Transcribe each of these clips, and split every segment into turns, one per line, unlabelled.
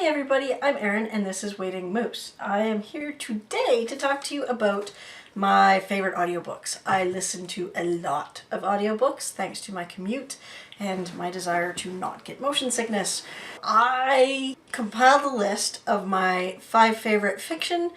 Hey everybody, I'm Erin and this is Waiting Moose. I am here today to talk to you about my favorite audiobooks. I listen to a lot of audiobooks thanks to my commute and my desire to not get motion sickness. I compiled a list of my 5 favorite fiction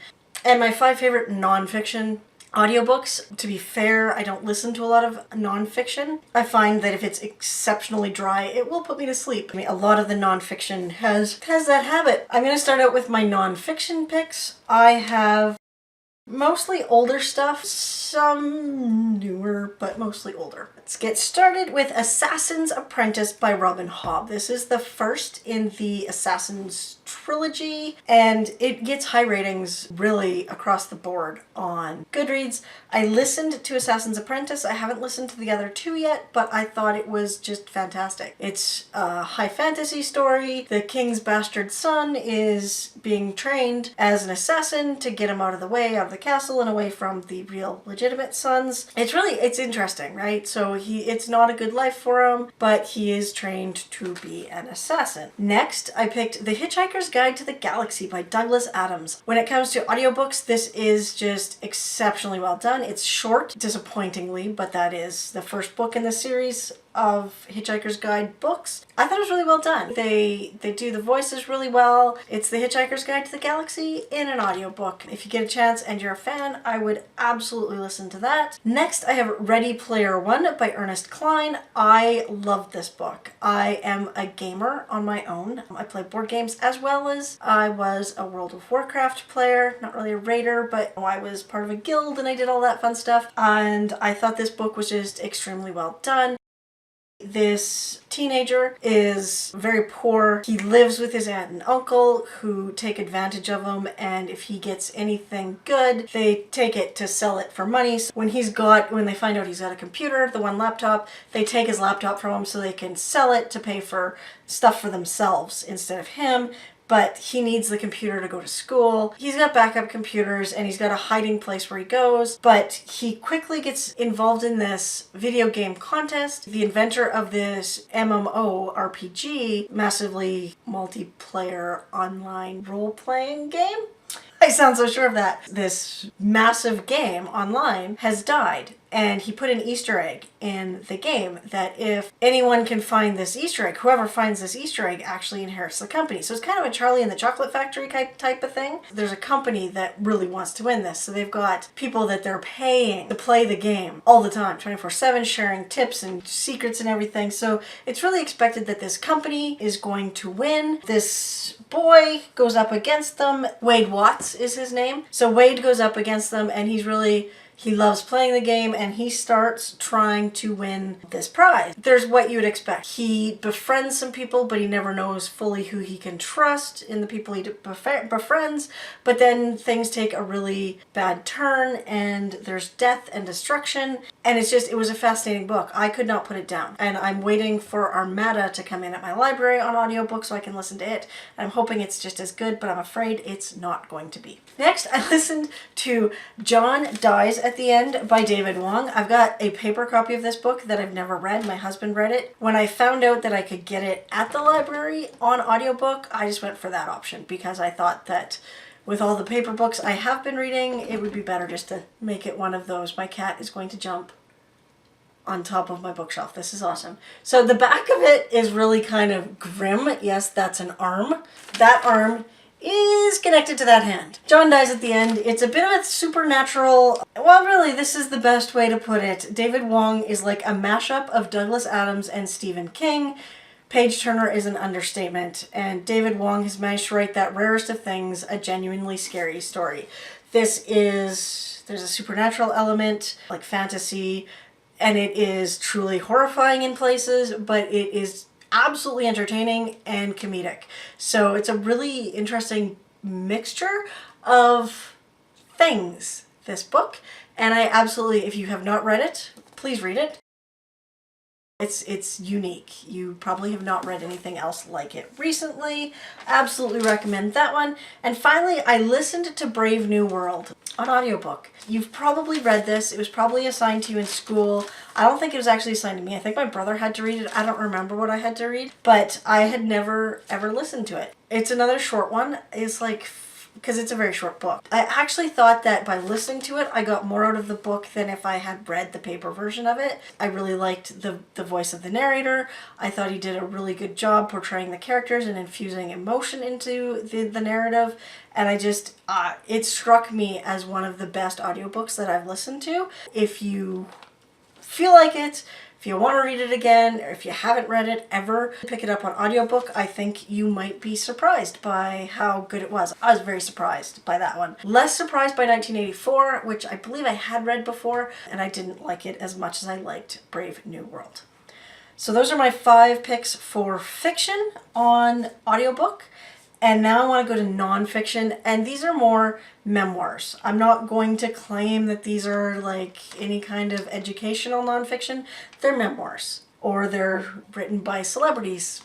and my 5 favorite non-fiction audiobooks. To be fair, I don't listen to a lot of non-fiction. I find that if it's exceptionally dry, it will put me to sleep. I mean, a lot of the non-fiction has that habit. I'm going to start out with my non-fiction picks. I have mostly older stuff, some newer, but mostly older. Let's get started with Assassin's Apprentice by Robin Hobb. This is the first in the Assassin's trilogy, and it gets high ratings really across the board on Goodreads. I listened to Assassin's Apprentice. I haven't listened to the other 2 yet, but I thought it was just fantastic. It's a high fantasy story. The king's bastard son is being trained as an assassin to get him out of the way, out of the castle and away from the real legitimate sons. It's interesting, right? So it's not a good life for him, but he is trained to be an assassin. Next, I picked The Hitchhiker's Guide to the Galaxy by Douglas Adams. When it comes to audiobooks, this is just exceptionally well done. It's short, disappointingly, but that is the first book in the series of Hitchhiker's Guide books. I thought it was really well done. They do the voices really well. It's The Hitchhiker's Guide to the Galaxy in an audiobook. If you get a chance and you're a fan, I would absolutely listen to that. Next, I have Ready Player One by Ernest Cline. I loved this book. I am a gamer on my own. I play board games as well as I was a World of Warcraft player. Not really a raider, but I was part of a guild and I did all that fun stuff. And I thought this book was just extremely well done. This teenager is very poor. He lives with his aunt and uncle who take advantage of him, and if he gets anything good, they take it to sell it for money. So when they find out he's got a computer, the one laptop, they take his laptop from him so they can sell it to pay for stuff for themselves instead of him. But he needs the computer to go to school. He's got backup computers and he's got a hiding place where he goes, but he quickly gets involved in this video game contest. The inventor of this MMO RPG, massively multiplayer online role-playing game, I sound so sure of that. This massive game online has died, and he put an Easter egg in the game that if anyone can find this Easter egg, whoever finds this Easter egg actually inherits the company. So it's kind of a Charlie and the Chocolate Factory type of thing. There's a company that really wants to win this, so they've got people that they're paying to play the game all the time, 24/7, sharing tips and secrets and everything. So it's really expected that this company is going to win. This boy goes up against them. Wade Watts is his name. So Wade goes up against them, and he loves playing the game, and he starts trying to win this prize. There's what you would expect. He befriends some people, but he never knows fully who he can trust in the people he befriends. But then things take a really bad turn, and there's death and destruction. And it was a fascinating book. I could not put it down. And I'm waiting for Armada to come in at my library on audiobook so I can listen to it. I'm hoping it's just as good, but I'm afraid it's not going to be. Next, I listened to John Dies at the End by David Wong. I've got a paper copy of this book that I've never read. My husband read it. When I found out that I could get it at the library on audiobook, I just went for that option because I thought that with all the paper books I have been reading, it would be better just to make it one of those. My cat is going to jump on top of my bookshelf. This is awesome. So the back of it is really kind of grim. Yes, that's an arm. That arm is connected to that hand. John Dies at the End. It's a bit of a supernatural, well, really, this is the best way to put it. David Wong is like a mashup of Douglas Adams and Stephen King. Page turner is an understatement, and David Wong has managed to write that rarest of things, a genuinely scary story. There's a supernatural element, like fantasy, and it is truly horrifying in places, but it is absolutely entertaining and comedic. So it's a really interesting mixture of things, this book. And I absolutely, if you have not read it, please read it. It's unique. You probably have not read anything else like it recently. Absolutely recommend that one. And finally, I listened to Brave New World. on audiobook. You've probably read this. It was probably assigned to you in school. I don't think it was actually assigned to me. I think my brother had to read it. I don't remember what I had to read, but I had never ever listened to it. It's another short one. It's like, because it's a very short book. I actually thought that by listening to it, I got more out of the book than if I had read the paper version of it. I really liked the voice of the narrator. I thought he did a really good job portraying the characters and infusing emotion into the narrative. And I just, it struck me as one of the best audiobooks that I've listened to. If you feel like it, if you want to read it again, or if you haven't read it ever, pick it up on audiobook. I think you might be surprised by how good it was. I was very surprised by that one. Less surprised by 1984, which I believe I had read before, and I didn't like it as much as I liked Brave New World. So those are my 5 picks for fiction on audiobook. And now I want to go to nonfiction, and these are more memoirs. I'm not going to claim that these are like any kind of educational nonfiction. They're memoirs, or they're written by celebrities.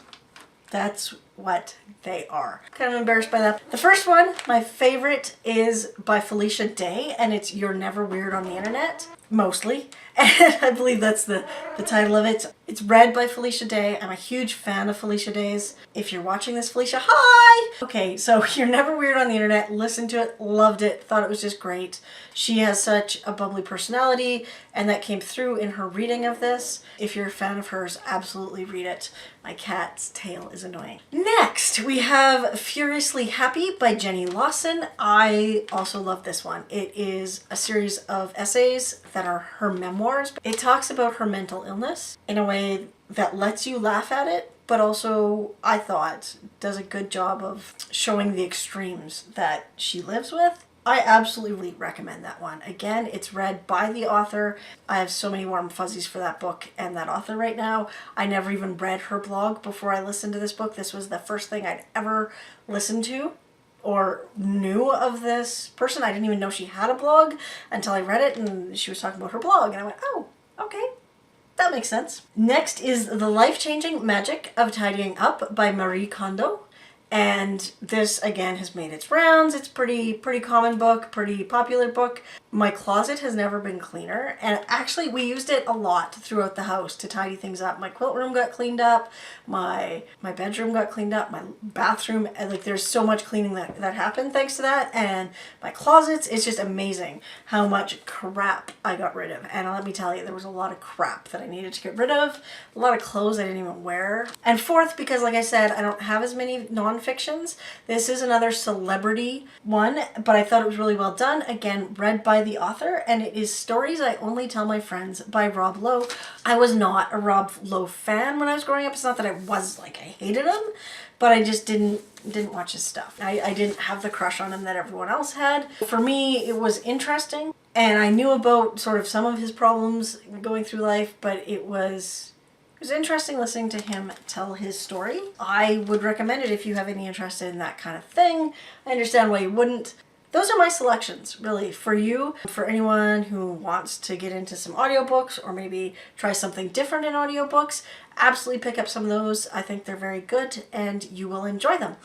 That's what they are. Kind of embarrassed by that. The first one, my favorite, is by Felicia Day, and it's You're Never Weird on the Internet, mostly. And I believe that's the title of it. It's read by Felicia Day. I'm a huge fan of Felicia Day's. If you're watching this, Felicia, hi! Okay, so You're Never Weird on the Internet. Listened to it, loved it, thought it was just great. She has such a bubbly personality, and that came through in her reading of this. If you're a fan of hers, absolutely read it. My cat's tail is annoying. Next, we have Furiously Happy by Jenny Lawson. I also love this one. It is a series of essays that are her memoirs. It talks about her mental illness in a way that lets you laugh at it, but also, I thought, does a good job of showing the extremes that she lives with. I absolutely recommend that one. Again, it's read by the author. I have so many warm fuzzies for that book and that author right now. I never even read her blog before I listened to this book. This was the first thing I'd ever listened to or knew of this person. I didn't even know she had a blog until I read it and she was talking about her blog, and I went, oh, okay. That makes sense. Next is The Life-Changing Magic of Tidying Up by Marie Kondo. And this, again, has made its rounds. It's pretty common book, pretty popular book. My closet has never been cleaner. And actually, we used it a lot throughout the house to tidy things up. My quilt room got cleaned up. My bedroom got cleaned up. My bathroom, and like there's so much cleaning that happened thanks to that. And my closets, it's just amazing how much crap I got rid of. And let me tell you, there was a lot of crap that I needed to get rid of. A lot of clothes I didn't even wear. And fourth, because like I said, I don't have as many non-fictions. This is another celebrity one, but I thought it was really well done. Again, read by the author, and it is Stories I Only Tell My Friends by Rob Lowe. I was not a Rob Lowe fan when I was growing up. It's not that I was like, I hated him, but I just didn't watch his stuff. I didn't have the crush on him that everyone else had. For me, it was interesting, and I knew about sort of some of his problems going through life, but it was interesting listening to him tell his story. I would recommend it if you have any interest in that kind of thing. I understand why you wouldn't. Those are my selections, really, for you. For anyone who wants to get into some audiobooks or maybe try something different in audiobooks, absolutely pick up some of those. I think they're very good and you will enjoy them.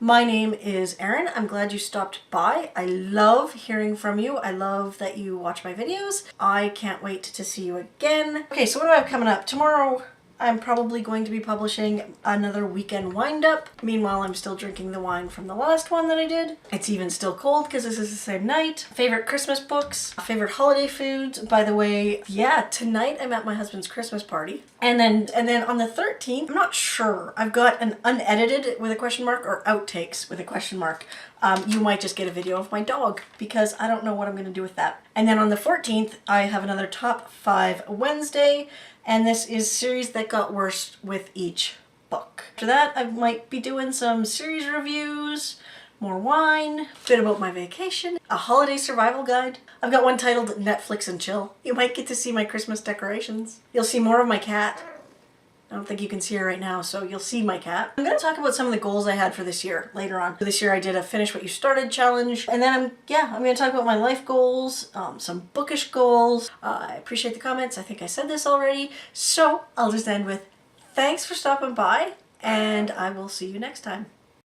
My name is Erin. I'm glad you stopped by. I love hearing from you. I love that you watch my videos. I can't wait to see you again. Okay, so what do I have coming up? Tomorrow, I'm probably going to be publishing another weekend wind-up. Meanwhile, I'm still drinking the wine from the last one that I did. It's even still cold because this is the same night. Favorite Christmas books, favorite holiday foods. By the way, yeah, tonight I'm at my husband's Christmas party. And then on the 13th, I'm not sure. I've got an unedited with a question mark or outtakes with a question mark. You might just get a video of my dog because I don't know what I'm going to do with that. And then on the 14th, I have another Top 5 Wednesday. And this is series that got worse with each book. After that, I might be doing some series reviews, more wine, a bit about my vacation, a holiday survival guide. I've got one titled Netflix and Chill. You might get to see my Christmas decorations. You'll see more of my cat. I don't think you can see her right now, so you'll see my cat. I'm going to talk about some of the goals I had for this year later on. This year I did a Finish What You Started challenge, and then I'm going to talk about my life goals, some bookish goals. I appreciate the comments. I think I said this already. So I'll just end with thanks for stopping by, and I will see you next time.